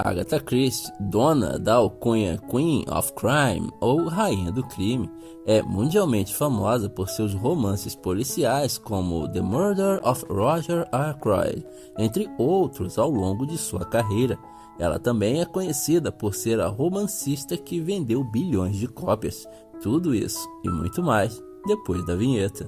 Agatha Christie, dona da alcunha Queen of Crime ou Rainha do Crime, é mundialmente famosa por seus romances policiais como The Murder of Roger Ackroyd, entre outros ao longo de sua carreira. Ela também é conhecida por ser a romancista que vendeu bilhões de cópias. Tudo isso e muito mais depois da vinheta.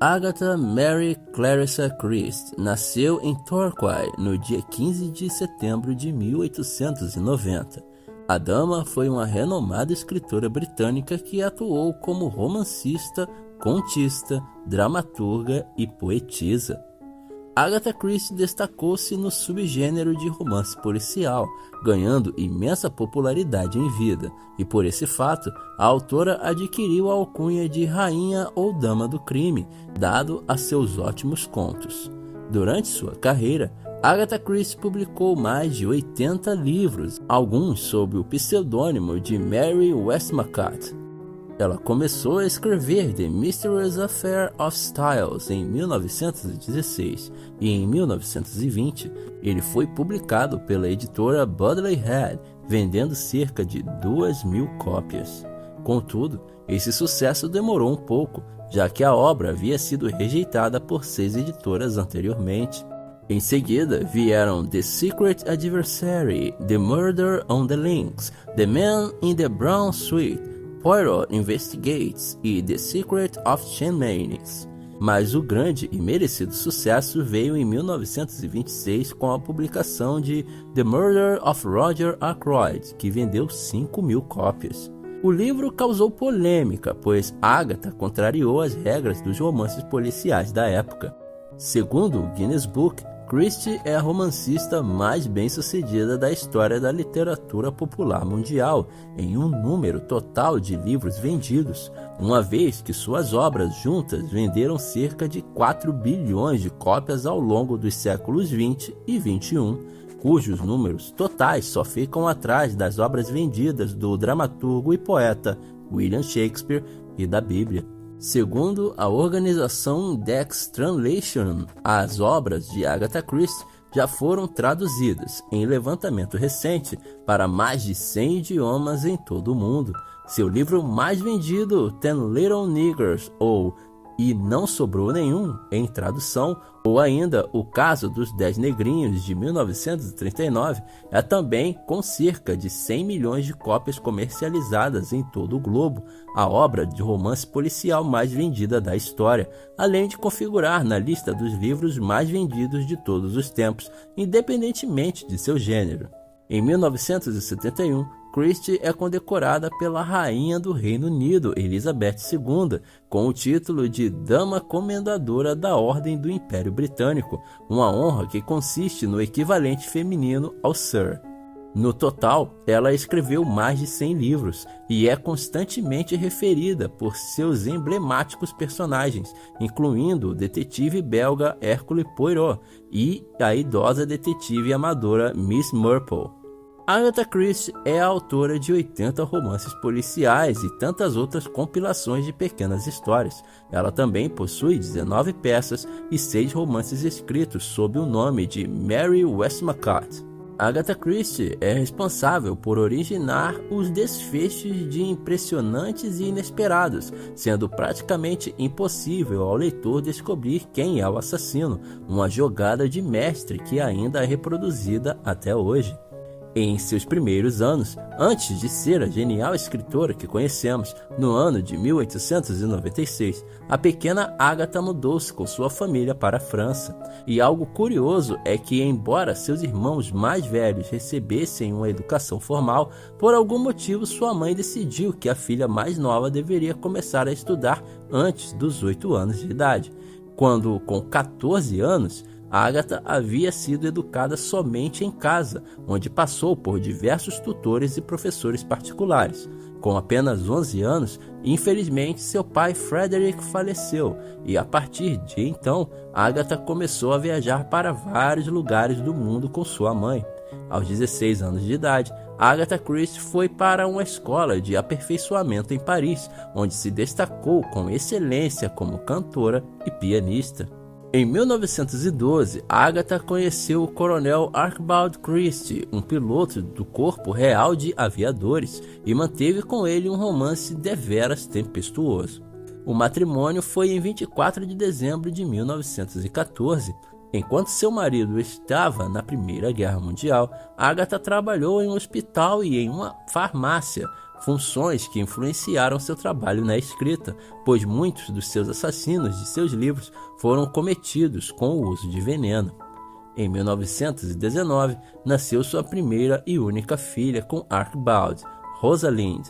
Agatha Mary Clarissa Christie nasceu em Torquay no dia 15 de setembro de 1890. A dama foi uma renomada escritora britânica que atuou como romancista, contista, dramaturga e poetisa. Agatha Christie destacou-se no subgênero de romance policial, ganhando imensa popularidade em vida, e por esse fato, a autora adquiriu a alcunha de Rainha ou Dama do Crime, dado a seus ótimos contos. Durante sua carreira, Agatha Christie publicou mais de 80 livros, alguns sob o pseudônimo de Mary Westmacott. Ela começou a escrever The Mysterious Affair of Styles em 1916 e em 1920 ele foi publicado pela editora Bodley Head, vendendo cerca de 2.000 cópias. Contudo, esse sucesso demorou um pouco, já que a obra havia sido rejeitada por 6 editoras anteriormente. Em seguida vieram The Secret Adversary, The Murder on the Links, The Man in the Brown Suit, Poirot Investigates e The Secret of Chimneys. Mas o grande e merecido sucesso veio em 1926 com a publicação de The Murder of Roger Ackroyd, que vendeu 5.000 cópias. O livro causou polêmica, pois Agatha contrariou as regras dos romances policiais da época. Segundo o Guinness Book, Christie é a romancista mais bem-sucedida da história da literatura popular mundial, em um número total de livros vendidos, uma vez que suas obras juntas venderam cerca de 4 bilhões de cópias ao longo dos séculos 20 e 21, cujos números totais só ficam atrás das obras vendidas do dramaturgo e poeta William Shakespeare e da Bíblia. Segundo a organização Index Translation, as obras de Agatha Christie já foram traduzidas, em levantamento recente, para mais de 100 idiomas em todo o mundo. Seu livro mais vendido, Ten Little Niggers, ou E Não Sobrou Nenhum, em tradução, ou ainda O Caso dos 10 Negrinhos, de 1939, é também com cerca de 100 milhões de cópias comercializadas em todo o globo, a obra de romance policial mais vendida da história, além de configurar na lista dos livros mais vendidos de todos os tempos, independentemente de seu gênero. Em 1971, Christie é condecorada pela Rainha do Reino Unido, Elizabeth II, com o título de Dama Comendadora da Ordem do Império Britânico, uma honra que consiste no equivalente feminino ao Sir. No total, ela escreveu mais de 100 livros e é constantemente referida por seus emblemáticos personagens, incluindo o detetive belga Hercule Poirot e a idosa detetive amadora Miss Marple. Agatha Christie é a autora de 80 romances policiais e tantas outras compilações de pequenas histórias. Ela também possui 19 peças e 6 romances escritos sob o nome de Mary Westmacott. Agatha Christie é responsável por originar os desfechos de impressionantes e inesperados, sendo praticamente impossível ao leitor descobrir quem é o assassino, uma jogada de mestre que ainda é reproduzida até hoje. Em seus primeiros anos, antes de ser a genial escritora que conhecemos, no ano de 1896, a pequena Agatha mudou-se com sua família para a França. E algo curioso é que, embora seus irmãos mais velhos recebessem uma educação formal, por algum motivo sua mãe decidiu que a filha mais nova deveria começar a estudar antes dos 8 anos de idade. Quando, com 14 anos, Agatha havia sido educada somente em casa, onde passou por diversos tutores e professores particulares. Com apenas 11 anos, infelizmente seu pai Frederick faleceu e a partir de então, Agatha começou a viajar para vários lugares do mundo com sua mãe. Aos 16 anos de idade, Agatha Christie foi para uma escola de aperfeiçoamento em Paris, onde se destacou com excelência como cantora e pianista. Em 1912, Agatha conheceu o coronel Archibald Christie, um piloto do Corpo Real de Aviadores, e manteve com ele um romance deveras tempestuoso. O matrimônio foi em 24 de dezembro de 1914. Enquanto seu marido estava na Primeira Guerra Mundial, Agatha trabalhou em um hospital e em uma farmácia, funções que influenciaram seu trabalho na escrita, pois muitos dos seus assassinos de seus livros foram cometidos com o uso de veneno. Em 1919, nasceu sua primeira e única filha com Archibald, Rosalind.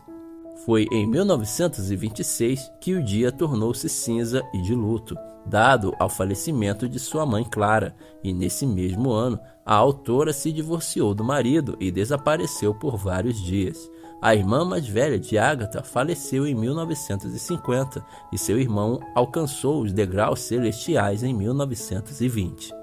Foi em 1926 que o dia tornou-se cinza e de luto, dado ao falecimento de sua mãe Clara, e nesse mesmo ano, a autora se divorciou do marido e desapareceu por vários dias. A irmã mais velha de Agatha faleceu em 1950 e seu irmão alcançou os degraus celestiais em 1920.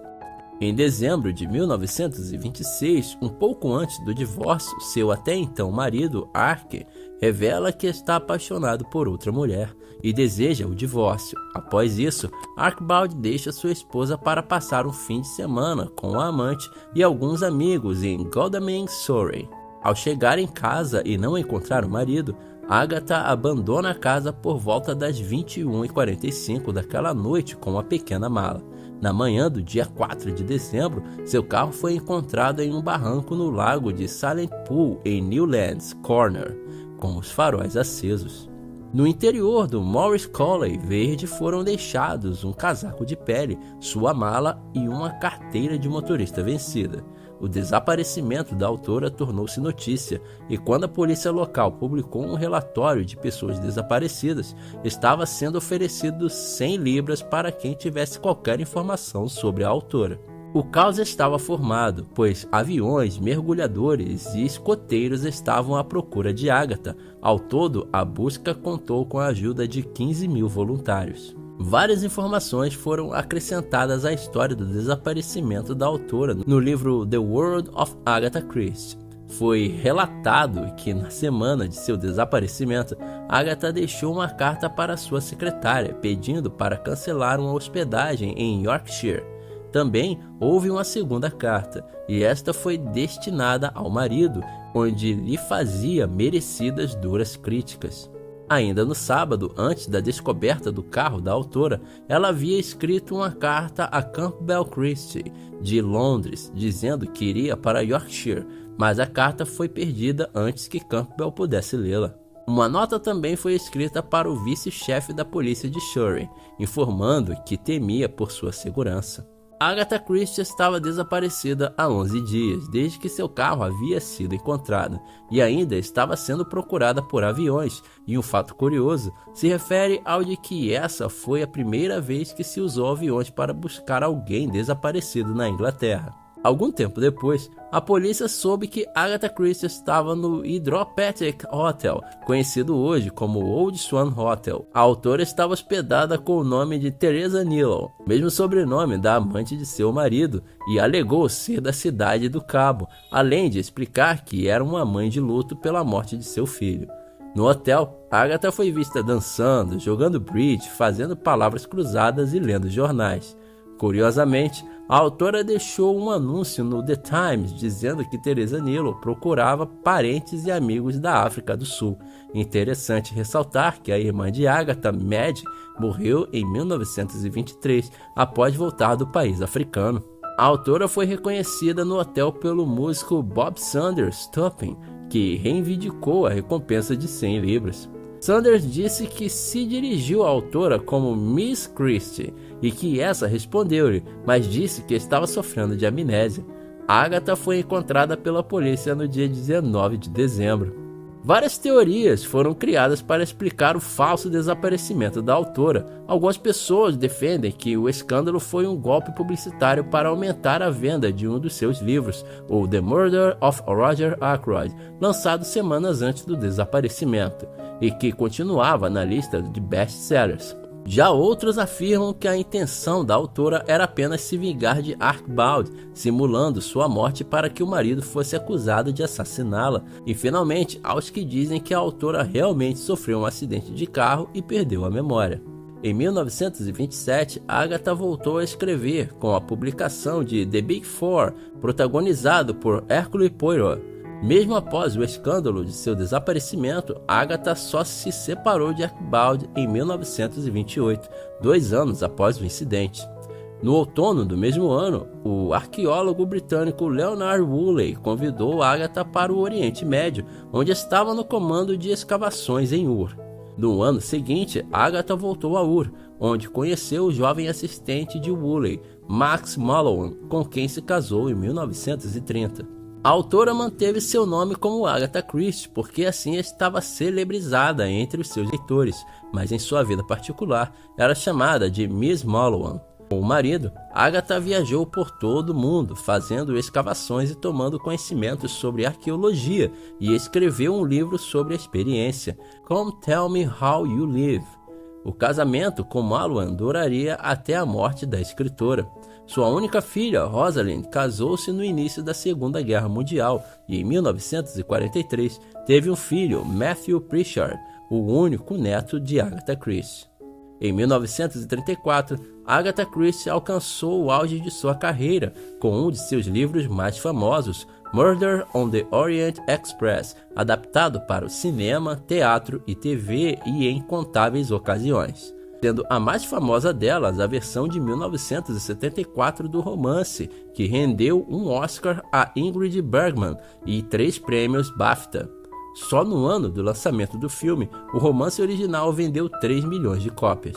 Em dezembro de 1926, um pouco antes do divórcio, seu até então marido, Archer, revela que está apaixonado por outra mulher e deseja o divórcio. Após isso, Archibald deixa sua esposa para passar um fim de semana com a amante e alguns amigos em Godalming, Surrey. Ao chegar em casa e não encontrar o marido, Agatha abandona a casa por volta das 21h45 daquela noite com uma pequena mala. Na manhã do dia 4 de dezembro, seu carro foi encontrado em um barranco no lago de Silent Pool, em Newlands Corner, com os faróis acesos. No interior do Morris Colley verde foram deixados um casaco de pele, sua mala e uma carteira de motorista vencida. O desaparecimento da autora tornou-se notícia, e quando a polícia local publicou um relatório de pessoas desaparecidas, estava sendo oferecido 100 libras para quem tivesse qualquer informação sobre a autora. O caos estava formado, pois aviões, mergulhadores e escoteiros estavam à procura de Agatha. Ao todo, a busca contou com a ajuda de 15 mil voluntários. Várias informações foram acrescentadas à história do desaparecimento da autora no livro The World of Agatha Christie. Foi relatado que na semana de seu desaparecimento, Agatha deixou uma carta para sua secretária pedindo para cancelar uma hospedagem em Yorkshire. Também houve uma segunda carta, e esta foi destinada ao marido, onde lhe fazia merecidas duras críticas. Ainda no sábado, antes da descoberta do carro da autora, ela havia escrito uma carta a Campbell Christie, de Londres, dizendo que iria para Yorkshire, mas a carta foi perdida antes que Campbell pudesse lê-la. Uma nota também foi escrita para o vice-chefe da polícia de Surrey, informando que temia por sua segurança. Agatha Christie estava desaparecida há 11 dias, desde que seu carro havia sido encontrado, e ainda estava sendo procurada por aviões, e um fato curioso se refere ao de que essa foi a primeira vez que se usou aviões para buscar alguém desaparecido na Inglaterra. Algum tempo depois, a polícia soube que Agatha Christie estava no Hydropathic Hotel, conhecido hoje como Old Swan Hotel. A autora estava hospedada com o nome de Teresa Neal, mesmo sobrenome da amante de seu marido, e alegou ser da cidade do Cabo, além de explicar que era uma mãe de luto pela morte de seu filho. No hotel, Agatha foi vista dançando, jogando bridge, fazendo palavras cruzadas e lendo jornais. Curiosamente, a autora deixou um anúncio no The Times dizendo que Teresa Neal procurava parentes e amigos da África do Sul. Interessante ressaltar que a irmã de Agatha, Mad, morreu em 1923 após voltar do país africano. A autora foi reconhecida no hotel pelo músico Bob Sanders Topping, que reivindicou a recompensa de 100 libras. Sanders disse que se dirigiu à autora como Miss Christie e que essa respondeu-lhe, mas disse que estava sofrendo de amnésia. Agatha foi encontrada pela polícia no dia 19 de dezembro. Várias teorias foram criadas para explicar o falso desaparecimento da autora. Algumas pessoas defendem que o escândalo foi um golpe publicitário para aumentar a venda de um dos seus livros, o The Murder of Roger Ackroyd, lançado semanas antes do desaparecimento, e que continuava na lista de best-sellers. Já outros afirmam que a intenção da autora era apenas se vingar de Archibald, simulando sua morte para que o marido fosse acusado de assassiná-la. E finalmente, há os que dizem que a autora realmente sofreu um acidente de carro e perdeu a memória. Em 1927, Agatha voltou a escrever com a publicação de The Big Four, protagonizado por Hercule Poirot. Mesmo após o escândalo de seu desaparecimento, Agatha só se separou de Archibald em 1928, 2 anos após o incidente. No outono do mesmo ano, o arqueólogo britânico Leonard Woolley convidou Agatha para o Oriente Médio, onde estava no comando de escavações em Ur. No ano seguinte, Agatha voltou a Ur, onde conheceu o jovem assistente de Woolley, Max Mallowan, com quem se casou em 1930. A autora manteve seu nome como Agatha Christie porque assim estava celebrizada entre os seus leitores, mas em sua vida particular era chamada de Miss Mallowan. Com o marido, Agatha viajou por todo o mundo, fazendo escavações e tomando conhecimentos sobre arqueologia, e escreveu um livro sobre a experiência, Come Tell Me How You Live. O casamento com Mallowan duraria até a morte da escritora. Sua única filha, Rosalind, casou-se no início da Segunda Guerra Mundial e, em 1943, teve um filho, Matthew Pritchard, o único neto de Agatha Christie. Em 1934, Agatha Christie alcançou o auge de sua carreira com um de seus livros mais famosos, Murder on the Orient Express, adaptado para o cinema, teatro e TV e em incontáveis ocasiões. Sendo a mais famosa delas a versão de 1974 do romance, que rendeu um Oscar a Ingrid Bergman e 3 prêmios BAFTA. Só no ano do lançamento do filme, o romance original vendeu 3 milhões de cópias.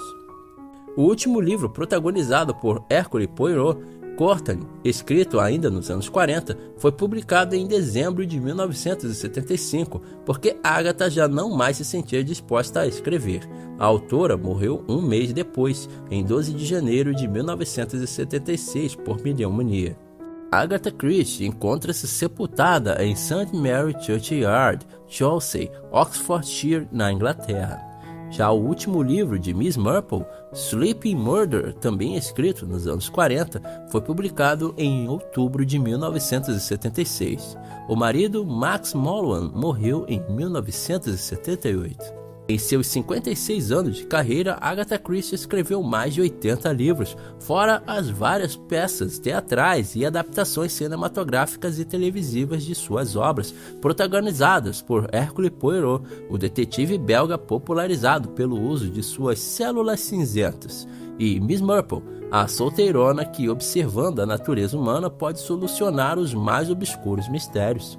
O último livro, protagonizado por Hercule Poirot, Courtney, escrito ainda nos anos 40, foi publicado em dezembro de 1975, porque Agatha já não mais se sentia disposta a escrever. A autora morreu um mês depois, em 12 de janeiro de 1976, por pneumonia. Agatha Christie encontra-se sepultada em St. Mary Churchyard, Chelsea, Oxfordshire, na Inglaterra. Já o último livro de Miss Marple, Sleeping Murder, também escrito nos anos 40, foi publicado em outubro de 1976. O marido, Max Mallowan, morreu em 1978. Em seus 56 anos de carreira, Agatha Christie escreveu mais de 80 livros, fora as várias peças teatrais e adaptações cinematográficas e televisivas de suas obras, protagonizadas por Hercule Poirot, o detetive belga popularizado pelo uso de suas células cinzentas, e Miss Marple, a solteirona que, observando a natureza humana, pode solucionar os mais obscuros mistérios.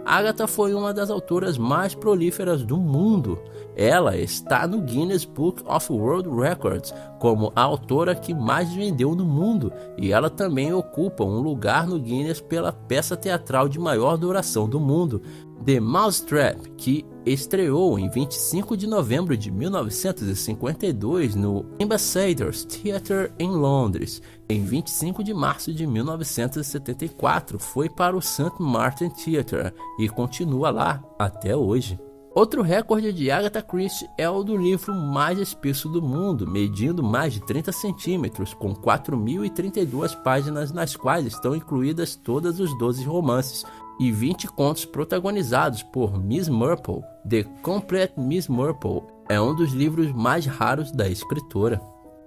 Agatha foi uma das autoras mais prolíferas do mundo. Ela está no Guinness Book of World Records como a autora que mais vendeu no mundo, e ela também ocupa um lugar no Guinness pela peça teatral de maior duração do mundo, The Mousetrap, que estreou em 25 de novembro de 1952 no Ambassadors Theatre em Londres. Em 25 de março de 1974 foi para o St. Martin Theatre e continua lá até hoje. Outro recorde de Agatha Christie é o do livro mais espesso do mundo, medindo mais de 30 centímetros, com 4.032 páginas, nas quais estão incluídas todos os 12 romances e 20 contos protagonizados por Miss Marple. The Complete Miss Marple é um dos livros mais raros da escritora.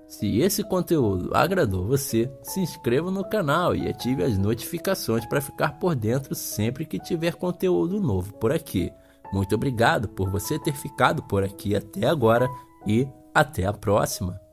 Se esse conteúdo agradou você, se inscreva no canal e ative as notificações para ficar por dentro sempre que tiver conteúdo novo por aqui. Muito obrigado por você ter ficado por aqui até agora e até a próxima!